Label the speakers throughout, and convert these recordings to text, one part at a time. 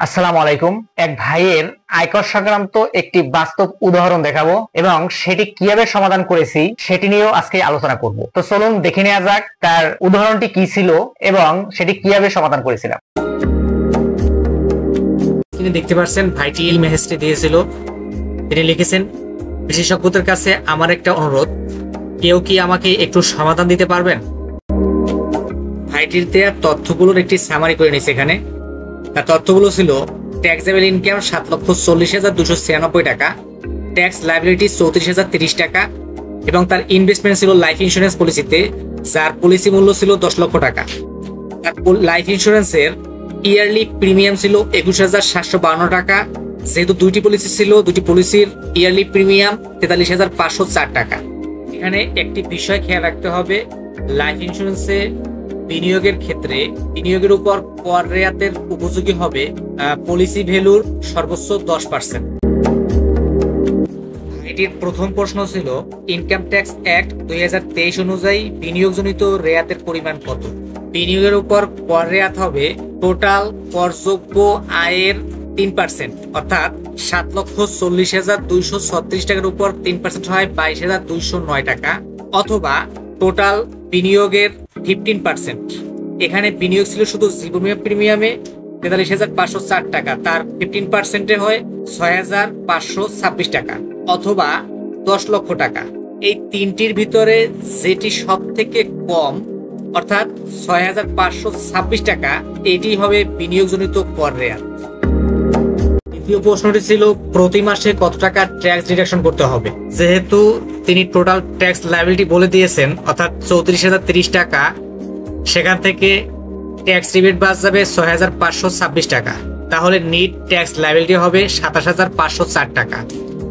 Speaker 1: আসসালামু আলাইকুম। এক ভাইয়ের আয়কর সংক্রান্ত একটি বাস্তব উদাহরণ দেখাবো এবং সেটি কিভাবে সমাধান করেছি সেটি নিয়েও আজকে আলোচনা করব। তো চলুন দেখে নেওয়া যাক তার উদাহরণটি কি ছিল এবং সেটি কিভাবে সমাধান করেছিলাম।
Speaker 2: তিনি দেখতে পাচ্ছেন ভাইটি এই মেসেজটি দিয়েছিল। তিনি লিখেছেন, বিশেষজ্ঞদের কাছে আমার একটা অনুরোধ, কেউ কি আমাকে একটু সমাধান দিতে পারবেন? ভাইটির দেওয়া তথ্যগুলোর একটি সামারি করে নিয়েছে এখানে। তার তথ্যগুলো ছিল ট্যাক্সেবল ইনকাম 7,40,296 টাকা, ট্যাক্স লাইবিলিটি 34,030 টাকা এবং তার ইনভেস্টমেন্ট ছিল লাইফ ইন্স্যুরেন্স পলিসিতে, যার পলিসি মূল্য ছিল 10 লক্ষ টাকা। তার লাইফ ইন্স্যুরেন্সের ইয়ারলি প্রিমিয়াম ছিল 21,752 টাকা। যেহেতু দুইটি পলিসি ছিল, দুটি পলিসির ইয়ারলি প্রিমিয়াম 43,504 টাকা। এখানে একটি বিষয় খেয়াল রাখতে হবে, লাইফ ইন্স্যুরেন্সে বিনিয়োগের ক্ষেত্রে বিনিয়োগের উপর কর রেয়াতের উপযোগী হবে পলিসি ভ্যালুর সর্বোচ্চ 10%। এটির প্রথম প্রশ্ন ছিল, ইনকাম ট্যাক্স অ্যাক্ট 2023 অনুযায়ী বিনিয়োগজনিত রেয়াতের পরিমাণ কত? বিনিয়োগের উপর কর রেয়াত হবে টোটাল করযোগ্য আয়ের 3%, অর্থাৎ 7,40,236 টাকার উপর 3% হয় 22,209 টাকা, অথবা টোটাল বিনিয়োগের 15%। এখানে বিনিয়োগ ছিল শুধু জীবন বীমা প্রিমিয়ামে 43,504 টাকা, তার 15% হয় 6,526 টাকা, অথবা 10 লক্ষ টাকা। এই তিনটির ভিতরে যেটি সব থেকে কম, অর্থাৎ 6,526 টাকা, এটি হবে বিনিয়োগজনিত কর রেয়াত। দ্বিতীয় প্রশ্নটি ছিল, প্রতি মাসে কত টাকা ট্যাক্স ডিডাকশন করতে হবে? যেহেতু তিনি টোটাল ট্যাক্স লায়াবিলিটি বলে দিয়েছেন, অর্থাৎ 34,030 টাকা, সেখান থেকে ট্যাক্স রিবেট বাদ যাবে 6,526 টাকা, তাহলে নিট ট্যাক্স লায়াবিলিটি হবে 27,504 টাকা।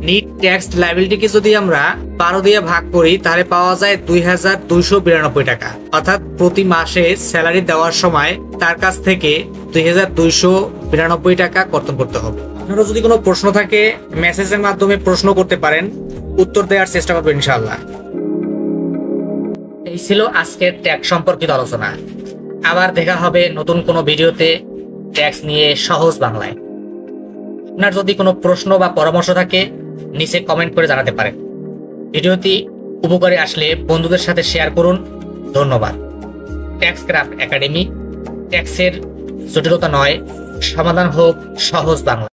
Speaker 2: নিট ট্যাক্স লায়াবিলিটিকে যদি আমরা 12 দিয়ে ভাগ করি তাহলে পাওয়া যায় 2,292 টাকা, অর্থাৎ প্রতি মাসে স্যালারি দেওয়ার সময় তার কাছ থেকে 2,292 টাকা কর্তন করতে হবে। আপনারা যদি কোনো প্রশ্ন থাকে মেসেজের মাধ্যমে প্রশ্ন করতে পারেন, উত্তর দেওয়ার চেষ্টা করবো ইনশাআল্লাহ। এই ছিল আজকের ট্যাক্স সম্পর্কিত আলোচনা। আবার দেখা হবে নতুন কোনো ভিডিওতে ট্যাক্স নিয়ে সহজ বাংলায়। আপনার যদি কোনো প্রশ্ন বা পরামর্শ থাকে নিচে কমেন্ট করে জানাতে পারেন। ভিডিওটি উপকারী আসলে বন্ধুদের সাথে শেয়ার করুন। ধন্যবাদ। ট্যাক্স ক্রাফট একাডেমি, ট্যাক্সের জটিলতা নয়, সমাধান হোক সহজ বাংলা।